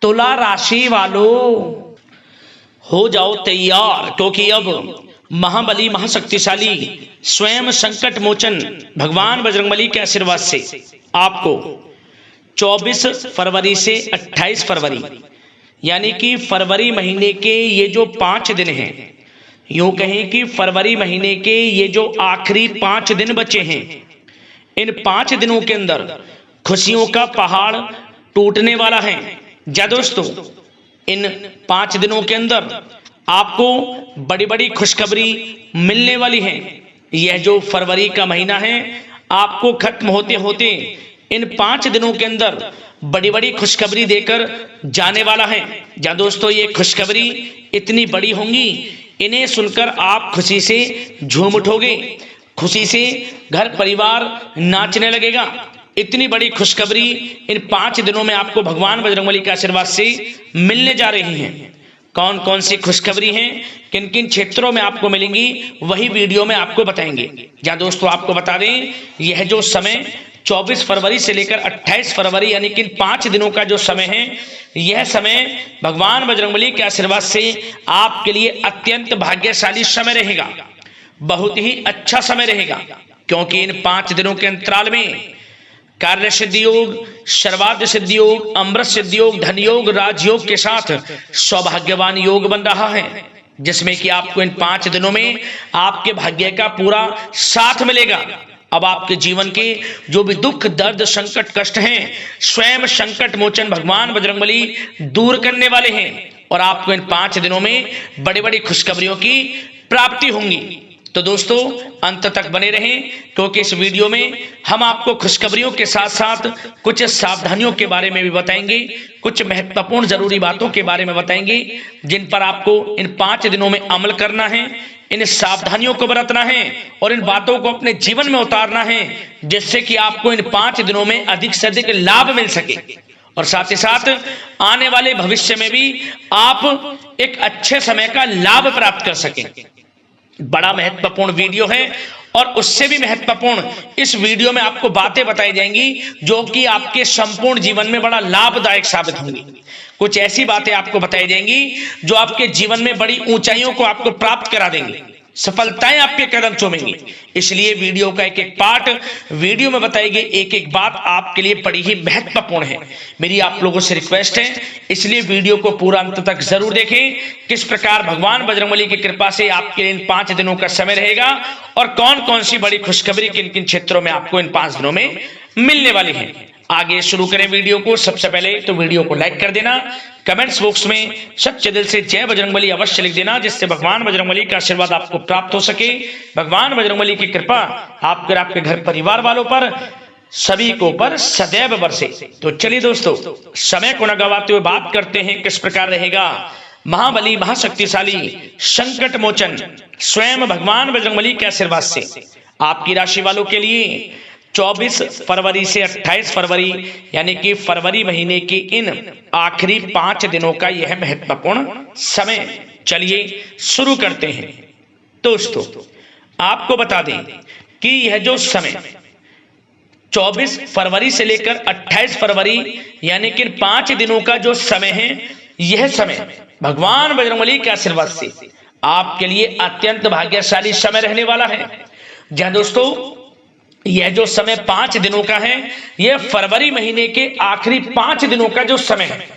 तुला राशि वालों हो जाओ तैयार, क्योंकि अब महाबली महाशक्तिशाली स्वयं संकट मोचन भगवान बजरंगबली के आशीर्वाद से आपको 24 फरवरी से 28 फरवरी यानी कि फरवरी महीने के ये जो 5 दिन हैं, यूं कहें कि फरवरी महीने के ये जो आखिरी 5 दिन बचे हैं, इन 5 दिनों के अंदर खुशियों का पहाड़ टूटने वाला है। जा दोस्तों, इन 5 दिनों के अंदर आपको बड़ी बड़ी खुशखबरी मिलने वाली है। यह जो फरवरी का महीना है आपको खत्म होते होते इन 5 दिनों के अंदर बड़ी बड़ी खुशखबरी देकर जाने वाला है। जा दोस्तों, ये खुशखबरी इतनी बड़ी होंगी, इन्हें सुनकर आप खुशी से झूम उठोगे, खुशी से घर परिवार नाचने लगेगा। इतनी बड़ी खुशखबरी इन 5 दिनों में आपको भगवान बजरंगबली के आशीर्वाद से मिलने जा रही हैं। कौन कौन सी खुशखबरी हैं, किन किन क्षेत्रों में आपको मिलेंगी, वही वीडियो में आपको बताएंगे। जहां दोस्तों आपको बता दें, यह जो समय 24 फरवरी से लेकर 28 फरवरी यानी कि 5 दिनों का जो समय है, यह समय भगवान बजरंगबली के आशीर्वाद से आपके लिए अत्यंत भाग्यशाली समय रहेगा, बहुत ही अच्छा समय रहेगा। क्योंकि इन 5 दिनों के अंतराल में कार्य सिद्धि योग, सर्वार्थ सिद्धि योग, अमृत सिद्धि योग, धन योग, राजयोग के साथ सौभाग्यवान योग बन रहा है, जिसमें कि आपको इन 5 दिनों में आपके भाग्य का पूरा साथ मिलेगा। अब आपके जीवन के जो भी दुख दर्द संकट कष्ट हैं, स्वयं संकट मोचन भगवान बजरंगबली दूर करने वाले हैं और आपको इन 5 दिनों में बड़ी बड़ी खुशखबरियों की प्राप्ति होंगी। तो दोस्तों अंत तक बने रहें, क्योंकि इस वीडियो में हम आपको खुशखबरियों के साथ साथ कुछ सावधानियों के बारे में भी बताएंगे, कुछ महत्वपूर्ण जरूरी बातों के बारे में बताएंगे, जिन पर आपको इन 5 दिनों में अमल करना है, इन सावधानियों को बरतना है और इन बातों को अपने जीवन में उतारना है, जिससे कि आपको इन 5 दिनों में अधिक से अधिक लाभ मिल सके और साथ ही साथ आने वाले भविष्य में भी आप एक अच्छे समय का लाभ प्राप्त कर सकें। बड़ा महत्वपूर्ण वीडियो है और उससे भी महत्वपूर्ण इस वीडियो में आपको बातें बताई जाएंगी जो कि आपके संपूर्ण जीवन में बड़ा लाभदायक साबित होंगी। कुछ ऐसी बातें आपको बताई जाएंगी जो आपके जीवन में बड़ी ऊंचाइयों को आपको प्राप्त करा देंगी, सफलताएं आपके कदम चूमेंगी। इसलिए वीडियो का एक एक पार्ट वीडियो में बताई गई एक एक बात आपके लिए बड़ी ही महत्वपूर्ण है। मेरी आप लोगों से रिक्वेस्ट है, इसलिए वीडियो को पूरा अंत तक जरूर देखें, किस प्रकार भगवान बजरंगबली की कृपा से आपके लिए इन 5 दिनों का समय रहेगा और कौन कौन सी बड़ी खुशखबरी किन किन क्षेत्रों में आपको इन 5 दिनों में मिलने वाली है। आगे शुरू करें वीडियो को। सबसे पहले तो वीडियो को लाइक कर देना, कमेंट्स बॉक्स में सच्चे दिल से जय बजरंगबली अवश्य लिख देना, जिससे भगवान बजरंगबली का आशीर्वाद आपको प्राप्त हो सके, भगवान बजरंगबली की कृपा आपके घर परिवार वालों पर सभी को पर सदैव बरसे। तो चलिए दोस्तों, समय को न गवाते हुए बात करते हैं किस प्रकार रहेगा महाबली महाशक्तिशाली संकट मोचन स्वयं भगवान बजरंगबली के आशीर्वाद से आपकी राशि वालों के लिए 24 फरवरी से 28 फरवरी यानी कि फरवरी महीने की इन आखिरी 5 दिनों का यह महत्वपूर्ण समय। चलिए शुरू करते हैं। दोस्तों आपको बता दें कि यह जो समय 24 फरवरी से लेकर 28 फरवरी यानी कि 5 दिनों का जो समय है, यह समय भगवान बजरंगबली के आशीर्वाद से आपके लिए अत्यंत भाग्यशाली समय रहने वाला है। जहां दोस्तों यह जो समय 5 दिनों का है, यह फरवरी महीने के आखिरी 5 दिनों का जो समय है,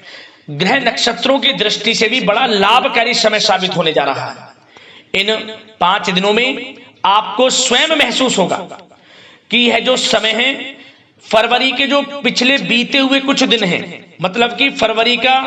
ग्रह नक्षत्रों की दृष्टि से भी बड़ा लाभकारी समय साबित होने जा रहा है। इन 5 दिनों में आपको स्वयं महसूस होगा कि यह जो समय है, फरवरी के जो पिछले बीते हुए कुछ दिन हैं, मतलब कि फरवरी का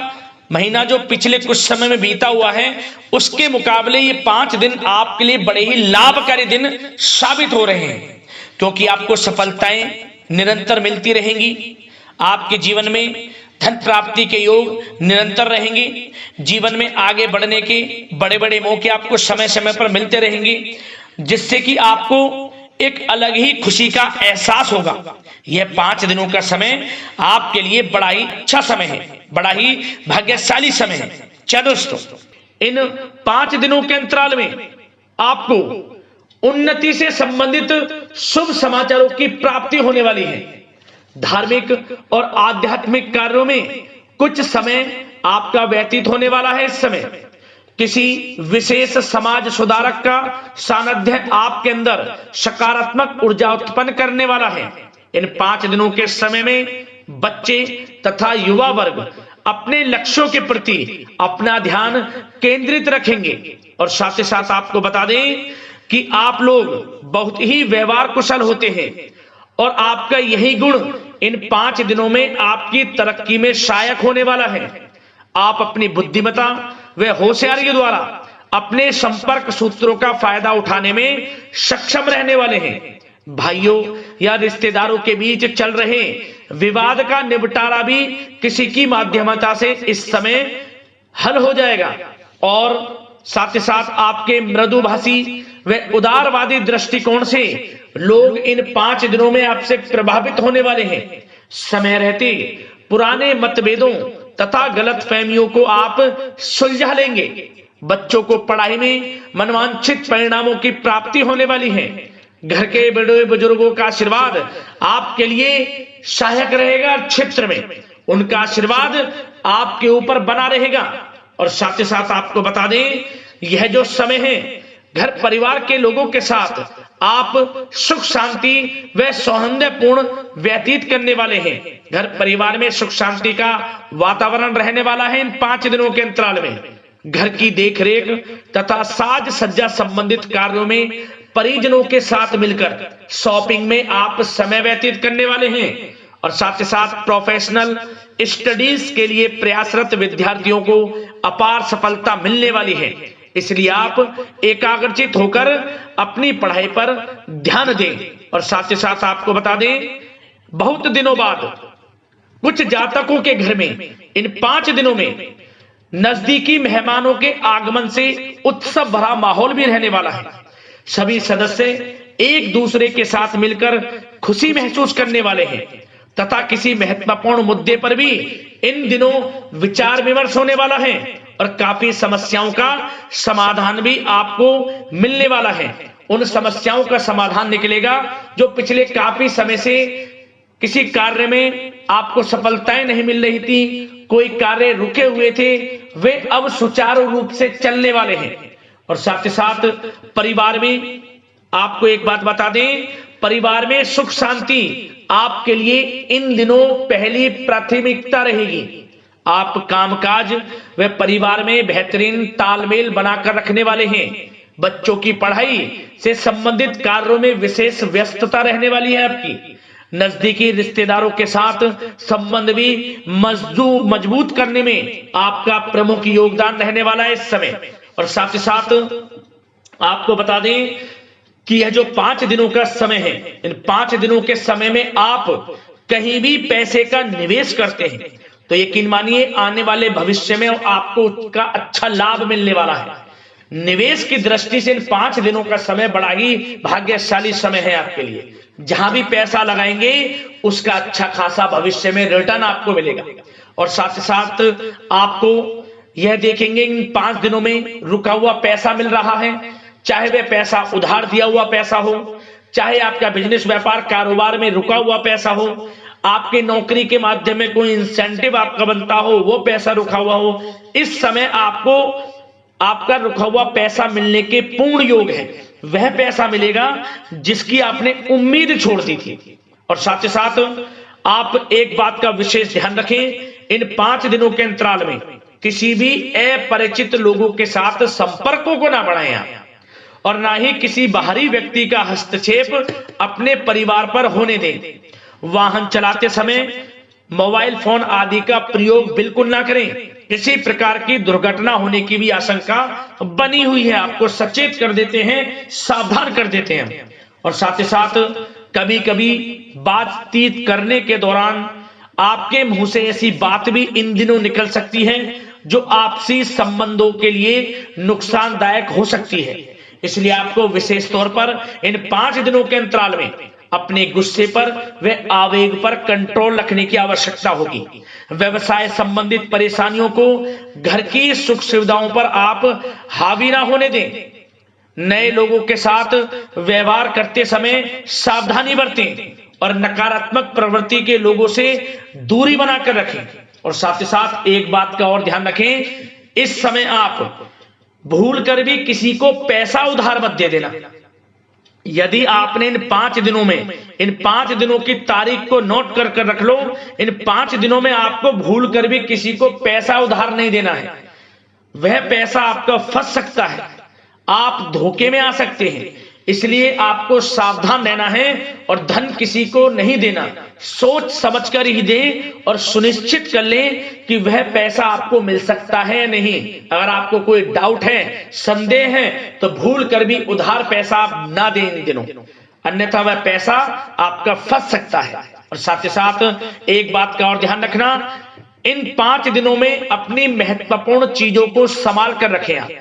महीना जो पिछले कुछ समय में बीता हुआ है, उसके मुकाबले ये 5 दिन आपके लिए बड़े ही लाभकारी दिन साबित हो रहे हैं, क्योंकि आपको सफलताएं निरंतर मिलती रहेंगी, आपके जीवन में धन प्राप्ति के योग निरंतर रहेंगे, जीवन में आगे बढ़ने के बड़े बड़े मौके आपको समय समय पर मिलते रहेंगे, जिससे कि आपको एक अलग ही खुशी का एहसास होगा। यह 5 दिनों का समय आपके लिए बड़ा ही अच्छा समय है, बड़ा ही भाग्यशाली समय है। चलो दोस्तों, इन 5 दिनों के अंतराल में आपको उन्नति से संबंधित शुभ समाचारों की प्राप्ति होने वाली है। धार्मिक और आध्यात्मिक कार्यों में कुछ समय आपका व्यतीत होने वाला है। इस समय किसी विशेष समाज सुधारक का सानिध्य आपके अंदर सकारात्मक ऊर्जा उत्पन्न करने वाला है। इन 5 दिनों के समय में बच्चे तथा युवा वर्ग अपने लक्ष्यों के प्रति अपना ध्यान केंद्रित रखेंगे। और साथ ही साथ आपको बता दें कि आप लोग बहुत ही व्यवहार कुशल होते हैं और आपका यही गुण इन 5 दिनों में आपकी तरक्की में सहायक होने वाला है। आप अपनी बुद्धिमत्ता व होशियारी द्वारा अपने संपर्क सूत्रों का फायदा उठाने में सक्षम रहने वाले हैं। भाइयों या रिश्तेदारों के बीच चल रहे विवाद का निपटारा भी किसी की माध्यमता से इस समय हल हो जाएगा। और साथ ही साथ आपके मृदुभाषी व उदारवादी दृष्टिकोण से लोग इन 5 दिनों में आपसे प्रभावित होने वाले हैं। समय रहते पुराने मतभेदों तथा गलतफहमियों को आप सुलझा लेंगे। बच्चों को पढ़ाई में मनवांछित परिणामों की प्राप्ति होने वाली है। घर के बड़े बुजुर्गों का आशीर्वाद आपके लिए सहायक रहेगा। क्षेत्र में उनका आशीर्वाद आपके ऊपर बना रहेगा। और साथ ही साथ आपको बता दें, यह जो समय है घर परिवार के लोगों के साथ आप सुख शांति व सौहार्दपूर्ण व्यतीत करने वाले हैं। घर परिवार में सुख शांति का वातावरण रहने वाला है। इन 5 दिनों के अंतराल में घर की देखरेख तथा साज सज्जा संबंधित कार्यों में परिजनों के साथ मिलकर शॉपिंग में आप समय व्यतीत करने वाले हैं। और साथ ही साथ प्रोफेशनल स्टडीज के लिए प्रयासरत विद्यार्थियों को अपार सफलता मिलने वाली है। इसलिए आप एकाग्रचित होकर अपनी पढ़ाई पर ध्यान दें। और साथ ही साथ आपको बता दें, बहुत दिनों बाद कुछ जातकों के घर में इन 5 दिनों में नजदीकी मेहमानों के आगमन से उत्सव भरा माहौल भी रहने वाला है। सभी सदस्य एक दूसरे के साथ मिलकर खुशी महसूस करने वाले हैं तथा किसी महत्वपूर्ण मुद्दे पर भी इन दिनों विचार विमर्श होने वाला है और काफी समस्याओं का समाधान भी आपको मिलने वाला है। उन समस्याओं का समाधान निकलेगा जो पिछले काफी समय से किसी कार्य में आपको सफलताएं नहीं मिल रही थी, कोई कार्य रुके हुए थे, वे अब सुचारू रूप से चलने वाले हैं। और साथ ही साथ परिवार में आपको एक बात बता दें, परिवार में सुख शांति आपके लिए इन दिनों पहली प्राथमिकता रहेगी। आप कामकाज व परिवार में बेहतरीन तालमेल बनाकर रखने वाले हैं। बच्चों की पढ़ाई से संबंधित कार्यों में विशेष व्यस्तता रहने वाली है आपकी। नजदीकी रिश्तेदारों के साथ संबंध भी मजबूत करने में आपका प्रमुख योगदान रहने वाला है इस समय। और साथ ही साथ आपको बता दें कि यह जो 5 दिनों का समय है, इन 5 दिनों के समय में आप कहीं भी पैसे का निवेश करते हैं तो यकीन मानिए आने वाले भविष्य में आपको उसका अच्छा लाभ मिलने वाला है। निवेश की दृष्टि से इन 5 दिनों का समय बड़ा ही भाग्यशाली समय है आपके लिए। जहां भी पैसा लगाएंगे उसका अच्छा खासा भविष्य में रिटर्न आपको मिलेगा। और साथ ही साथ आपको यह देखेंगे इन 5 दिनों में रुका हुआ पैसा मिल रहा है, चाहे वह पैसा उधार दिया हुआ पैसा हो, चाहे आपका बिजनेस व्यापार कारोबार में रुका हुआ पैसा हो, आपके नौकरी के माध्यम में कोई इंसेंटिव आपका बनता हो, वो पैसा रुका हुआ हो। इस समय आपको आपका रुका हुआ पैसा मिलने के पूर्ण योग है। वह पैसा मिलेगा जिसकी आपने उम्मीद छोड़ दी थी। और साथ ही साथ आप एक बात का विशेष ध्यान रखें, इन 5 दिनों के अंतराल में किसी भी अपरिचित लोगों के साथ संपर्कों को ना बढ़ाएं आप, और ना ही किसी बाहरी व्यक्ति का हस्तक्षेप अपने परिवार पर होने दें। वाहन चलाते समय मोबाइल फोन आदि का प्रयोग बिल्कुल ना करें। किसी प्रकार की दुर्घटना होने की भी आशंका बनी हुई है। आपको सचेत कर देते हैं, सावधान कर देते हैं। और साथ ही साथ कभी कभी बातचीत करने के दौरान आपके मुंह से ऐसी बात भी इन दिनों निकल सकती है जो आपसी संबंधों के लिए नुकसानदायक हो सकती है। इसलिए आपको विशेष तौर पर इन 5 दिनों के अंतराल में अपने गुस्से पर व आवेग पर कंट्रोल रखने की आवश्यकता होगी। व्यवसाय संबंधित परेशानियों को घर की सुख सुविधाओं पर आप हावी ना होने दें। नए लोगों के साथ व्यवहार करते समय सावधानी बरतें और नकारात्मक प्रवृत्ति के लोगों से दूरी बनाकर रखें। और साथ ही साथ एक बात का और ध्यान रखें, इस समय आप भूल कर भी किसी को पैसा उधार मत दे देना। यदि आपने इन 5 दिनों में, इन 5 दिनों की तारीख को नोट कर कर रख लो, इन 5 दिनों में आपको भूल कर भी किसी को पैसा उधार नहीं देना है। वह पैसा आपका फंस सकता है, आप धोखे में आ सकते हैं, इसलिए आपको सावधान रहना है और धन किसी को नहीं देना। सोच समझकर ही दें और सुनिश्चित कर लें कि वह पैसा आपको मिल सकता है या नहीं। अगर आपको कोई डाउट है, संदेह है, तो भूल कर भी उधार पैसा आप ना दें इन दिनों, अन्यथा वह पैसा आपका फंस सकता है। और साथ ही साथ एक बात का और ध्यान रखना, इन 5 दिनों में अपनी महत्वपूर्ण चीजों को संभाल कर रखें। आप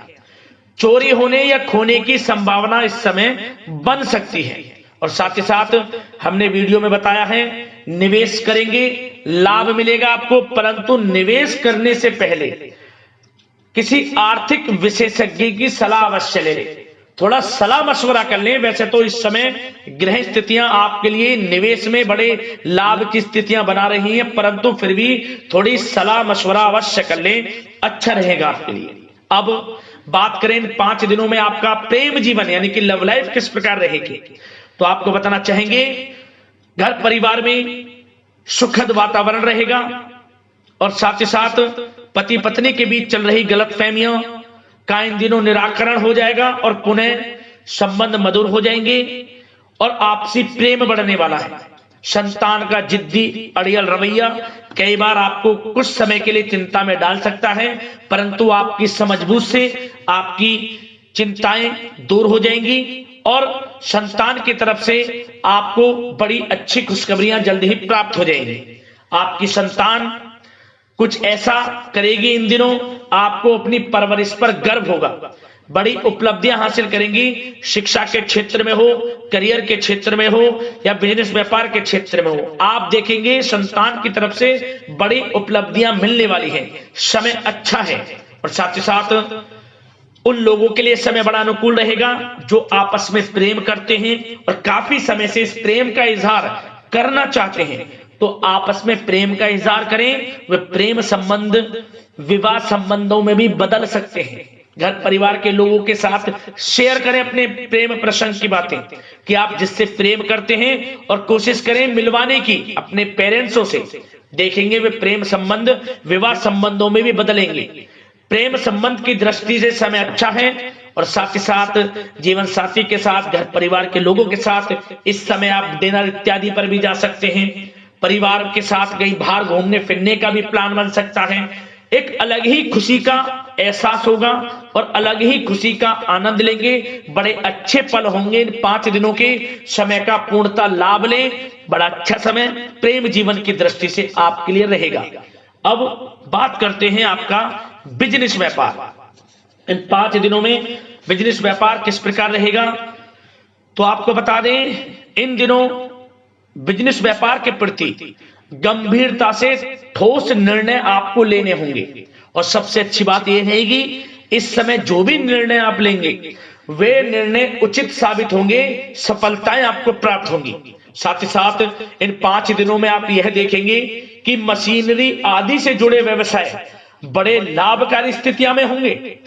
चोरी होने या खोने की संभावना इस समय बन सकती है। और साथ ही साथ हमने वीडियो में बताया है, निवेश करेंगे लाभ मिलेगा आपको, परंतु निवेश करने से पहले किसी आर्थिक विशेषज्ञ की सलाह अवश्य ले लें, थोड़ा सलाह मशवरा कर लें। वैसे तो इस समय ग्रह स्थितियां आपके लिए निवेश में बड़े लाभ की स्थितियां बना रही हैं, परंतु फिर भी थोड़ी सलाह मशवरा अवश्य कर लें, अच्छा रहेगा आपके लिए। अब बात करें इन 5 दिनों में आपका प्रेम जीवन यानी कि लव लाइफ किस प्रकार रहेगी, तो आपको बताना चाहेंगे, घर परिवार में सुखद वातावरण रहेगा और साथ ही साथ पति पत्नी के बीच चल रही गलतफहमियों का इन दिनों निराकरण हो जाएगा और पुनः संबंध मधुर हो जाएंगे और आपसी प्रेम बढ़ने वाला है। संतान का जिद्दी अड़ियल रवैया कई बार आपको कुछ समय के लिए चिंता में डाल सकता है, परंतु आपकी समझबूझ से आपकी चिंताएं दूर हो जाएंगी और संतान की तरफ से आपको बड़ी अच्छी खुशखबरियां जल्द ही प्राप्त हो जाएंगी। आपकी संतान कुछ ऐसा करेगी इन दिनों, आपको अपनी परवरिश पर गर्व होगा, बड़ी उपलब्धियां हासिल करेंगी। शिक्षा के क्षेत्र में हो, करियर के क्षेत्र में हो या बिजनेस व्यापार के क्षेत्र में हो, आप देखेंगे संतान की तरफ से बड़ी उपलब्धियां मिलने वाली है। समय अच्छा है और साथ ही साथ उन लोगों के लिए समय बड़ा अनुकूल रहेगा जो आपस में प्रेम करते हैं और काफी समय से इस प्रेम का इजहार करना चाहते हैं, तो आपस में प्रेम का इजहार करें। वे प्रेम संबंध विवाह संबंधों में भी बदल सकते हैं। घर परिवार के लोगों के साथ शेयर करें अपने प्रेम प्रसंग की बातें कि आप जिससे प्रेम करते हैं और कोशिश करें मिलवाने की अपने पेरेंट्सों से। देखेंगे वे प्रेम संबंध विवाह संबंधों में भी बदलेंगे। प्रेम संबंध की दृष्टि से समय अच्छा है और साथ ही साथ जीवन साथी के साथ, घर परिवार के लोगों के साथ इस समय आप डिनर इत्यादि पर भी जा सकते हैं। परिवार के साथ कहीं बाहर घूमने फिरने का भी प्लान बन सकता है। एक अलग ही खुशी का एहसास होगा और अलग ही खुशी का आनंद लेंगे। बड़े अच्छे पल होंगे इन 5 दिनों के, समय का पूर्णतः लाभ लें। बड़ा अच्छा समय प्रेम जीवन की दृष्टि से आपके लिए रहेगा। अब बात करते हैं आपका बिजनेस व्यापार। इन 5 दिनों में बिजनेस व्यापार किस प्रकार रहेगा, तो आपको बता दें, इन दिनों बिजनेस व्यापार के प्रति गंभीरता से ठोस निर्णय आपको लेने होंगे और सबसे अच्छी बात यह रहेगी, इस समय जो भी निर्णय आप लेंगे वे निर्णय उचित साबित होंगे, सफलताएं आपको प्राप्त होंगी। साथ ही साथ इन 5 दिनों में आप यह देखेंगे कि मशीनरी आदि से जुड़े व्यवसाय बड़े लाभकारी स्थितियां में होंगे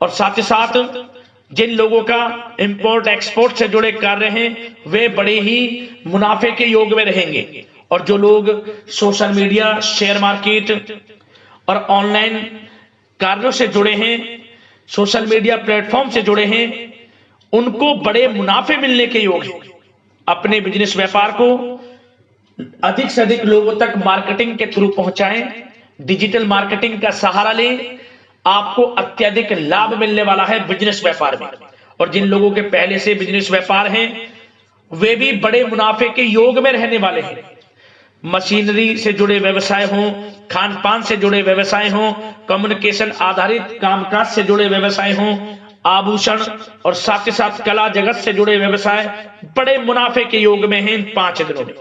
और साथ ही साथ जिन लोगों का इंपोर्ट एक्सपोर्ट से जुड़े कार्य हैं वे बड़े ही मुनाफे के योग में रहेंगे और जो लोग सोशल मीडिया, शेयर मार्केट और ऑनलाइन कार्यों से जुड़े हैं, सोशल मीडिया प्लेटफॉर्म से जुड़े हैं, उनको बड़े मुनाफे मिलने के योग हैं। अपने बिजनेस व्यापार को अधिक से अधिक लोगों तक मार्केटिंग के थ्रू पहुंचाएं, डिजिटल मार्केटिंग का सहारा लें, आपको अत्यधिक लाभ मिलने वाला है बिजनेस व्यापार में। और जिन लोगों के पहले से बिजनेस व्यापार हैं वे भी बड़े मुनाफे के योग में रहने वाले हैं। मशीनरी से जुड़े व्यवसाय हों, खान पान से जुड़े व्यवसाय हों, कम्युनिकेशन आधारित कामकाज से जुड़े व्यवसाय हों, आभूषण और साथ ही साथ कला जगत से जुड़े व्यवसाय बड़े मुनाफे के योग में हैं इन 5 दिनों में।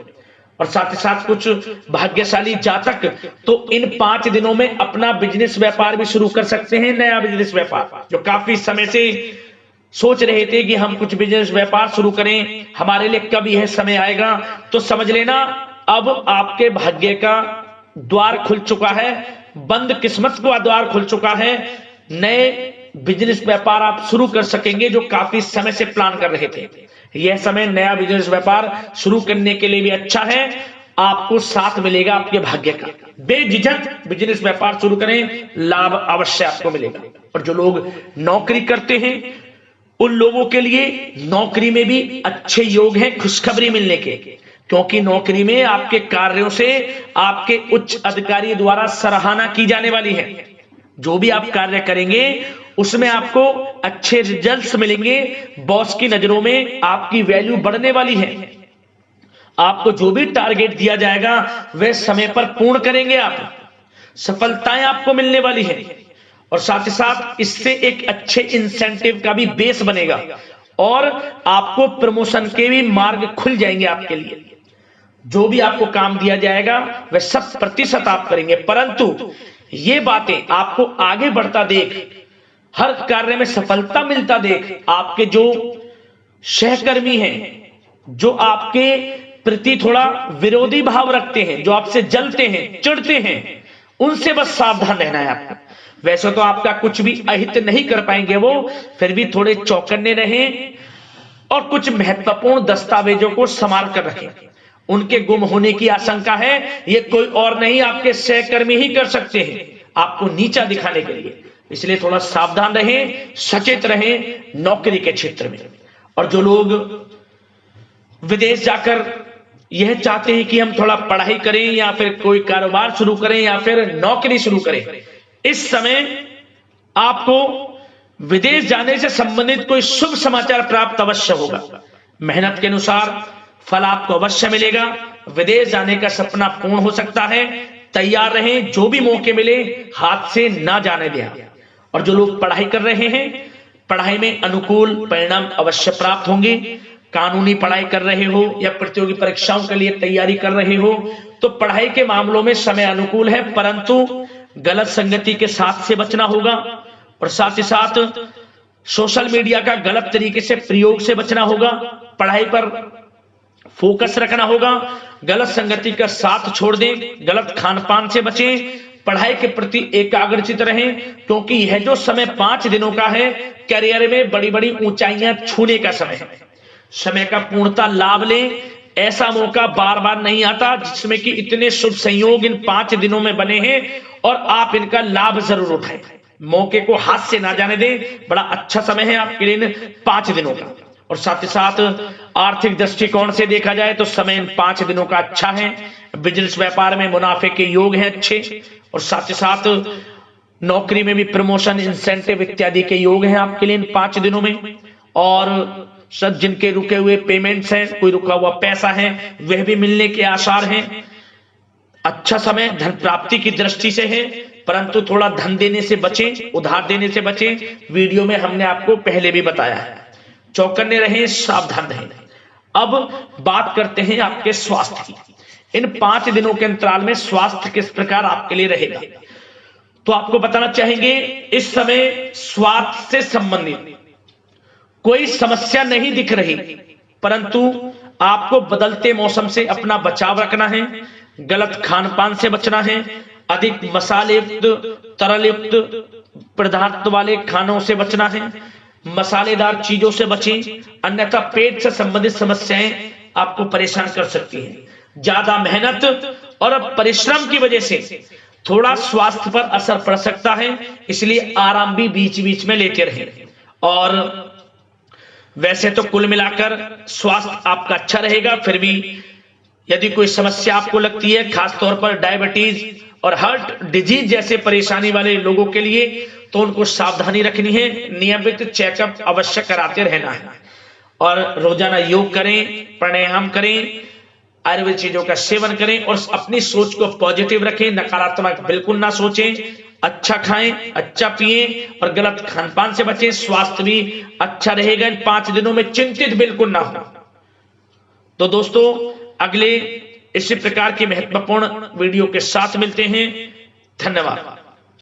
और साथ ही साथ कुछ भाग्यशाली जातक तो इन 5 दिनों में अपना बिजनेस व्यापार भी शुरू कर सकते हैं, नया बिजनेस व्यापार। जो काफी समय से सोच रहे थे कि हम कुछ बिजनेस व्यापार शुरू करें, हमारे लिए कब यह समय आएगा, तो समझ लेना अब आपके भाग्य का द्वार खुल चुका है, बंद किस्मत का द्वार खुल चुका है। नए बिजनेस व्यापार आप शुरू कर सकेंगे जो काफी समय से प्लान कर रहे थे। यह समय नया बिजनेस व्यापार शुरू करने के लिए भी अच्छा है। आपको साथ मिलेगा आपके भाग्य का। बेझिझक बिजनेस व्यापार शुरू करें, लाभ अवश्य आपको मिलेगा। और जो लोग नौकरी करते हैं उन लोगों के लिए नौकरी में भी अच्छे योग हैं खुशखबरी मिलने के, क्योंकि नौकरी में आपके कार्यों से आपके उच्च अधिकारी द्वारा सराहना की जाने वाली है। जो भी आप कार्य करेंगे उसमें आपको अच्छे रिजल्ट्स मिलेंगे। बॉस की नजरों में आपकी वैल्यू बढ़ने वाली है। आपको जो भी टारगेट दिया जाएगा वह समय पर पूर्ण करेंगे आप, सफलताएं आपको मिलने वाली है। और साथ ही साथ इससे एक अच्छे इंसेंटिव का भी बेस बनेगा और आपको प्रमोशन के भी मार्ग खुल जाएंगे आपके लिए। जो भी आपको काम दिया जाएगा वह 100% आप करेंगे, परंतु ये बातें आपको आगे बढ़ता देख, हर कार्य में सफलता मिलता देख आपके जो सहकर्मी हैं, जो आपके प्रति थोड़ा विरोधी भाव रखते हैं, जो आपसे जलते हैं, चिढ़ते हैं, उनसे बस सावधान रहना है आपको। वैसे तो आपका कुछ भी अहित नहीं कर पाएंगे वो, फिर भी थोड़े चौकन्ने रहें और कुछ महत्वपूर्ण दस्तावेजों को संभाल कर रखें। उनके गुम होने की आशंका है, ये कोई और नहीं आपके सहकर्मी ही कर सकते हैं आपको नीचा दिखाने के लिए। इसलिए थोड़ा सावधान रहें, सचेत रहें नौकरी के क्षेत्र में। और जो लोग विदेश जाकर यह चाहते हैं कि हम थोड़ा पढ़ाई करें या फिर कोई कारोबार शुरू करें या फिर नौकरी शुरू करें, इस समय आपको विदेश जाने से संबंधित कोई शुभ समाचार प्राप्त अवश्य होगा। मेहनत के अनुसार फल आपको अवश्य मिलेगा। विदेश जाने का सपना पूर्ण हो सकता है। तैयार रहें, जो भी मौके मिले हाथ से ना जाने दें। और जो लोग पढ़ाई कर रहे हैं, पढ़ाई में अनुकूल परिणाम अवश्य प्राप्त होंगे। कानूनी पढ़ाई कर रहे हो या प्रतियोगी परीक्षाओं के लिए तैयारी कर रहे हो तो पढ़ाई के मामलों में समय अनुकूल है, परंतु गलत संगति के साथ से बचना होगा। और साथ ही साथ सोशल मीडिया का गलत तरीके से प्रयोग से बचना होगा। पढ़ाई पर फोकस रखना होगा। गलत संगति का साथ छोड़ दें, गलत खान पान से बचें, पढ़ाई के प्रति एकाग्रचित रहें, क्योंकि यह जो समय 5 दिनों का है करियर में बड़ी बड़ी ऊंचाइयां छूने का समय है। समय का पूर्णता लाभ लें। ऐसा मौका बार बार नहीं आता जिसमें कि इतने शुभ संयोग इन 5 दिनों में बने हैं और आप इनका लाभ जरूर उठाएं। मौके को हाथ से ना जाने दें। बड़ा अच्छा समय है आपके लिए 5 दिनों का। और साथ ही साथ आर्थिक दृष्टिकोण से देखा जाए तो समय इन 5 दिनों का अच्छा है। बिजनेस व्यापार में मुनाफे के योग हैं अच्छे। और साथ ही साथ नौकरी में भी प्रमोशन, इंसेंटिव इत्यादि के योग हैं आपके लिए इन 5 दिनों में। और सब जिनके रुके हुए पेमेंट्स हैं, कोई रुका हुआ पैसा है, वह भी मिलने के आसार हैं। अच्छा समय धन प्राप्ति की दृष्टि से है, परंतु थोड़ा धन देने से बचें, उधार देने से बचें। वीडियो में हमने आपको पहले भी बताया है। चौकन्ने रहें, सावधान रहें। अब बात करते हैं आपके स्वास्थ्य की। इन 5 दिनों के अंतराल में स्वास्थ्य किस प्रकार आपके लिए रहेगा, तो आपको बताना चाहेंगे इस समय स्वास्थ्य से संबंधित कोई समस्या नहीं दिख रही, परंतु आपको बदलते मौसम से अपना बचाव रखना है। गलत खान पान से बचना है। अधिक मसाले युक्त, तरल युक्त पदार्थ वाले खानों से बचना है। मसालेदार चीजों से बचें, अन्यथा पेट से संबंधित समस्याएं आपको परेशान कर सकती हैं। ज्यादा मेहनत और परिश्रम की वजह से थोड़ा स्वास्थ्य पर असर पड़ सकता है, इसलिए आराम भी बीच बीच में लेते रहें। और वैसे तो कुल मिलाकर स्वास्थ्य आपका अच्छा रहेगा। फिर भी यदि कोई समस्या आपको लगती है, खासतौर पर डायबिटीज और हार्ट डिजीज जैसे परेशानी वाले लोगों के लिए, तो उनको सावधानी रखनी है। नियमित चेकअप अवश्य कराते रहना है और रोजाना योग करें, प्राणायाम करें, आयुर्वेद चीजों का सेवन करें और अपनी सोच को पॉजिटिव रखें। नकारात्मक बिल्कुल ना सोचें। अच्छा खाएं, अच्छा पिएं और गलत खान पान से बचें। स्वास्थ्य भी अच्छा रहेगा। इन 5 दिनों में चिंतित बिल्कुल ना हो। तो दोस्तों, अगले इसी प्रकार की महत्वपूर्ण वीडियो के साथ मिलते हैं। धन्यवाद।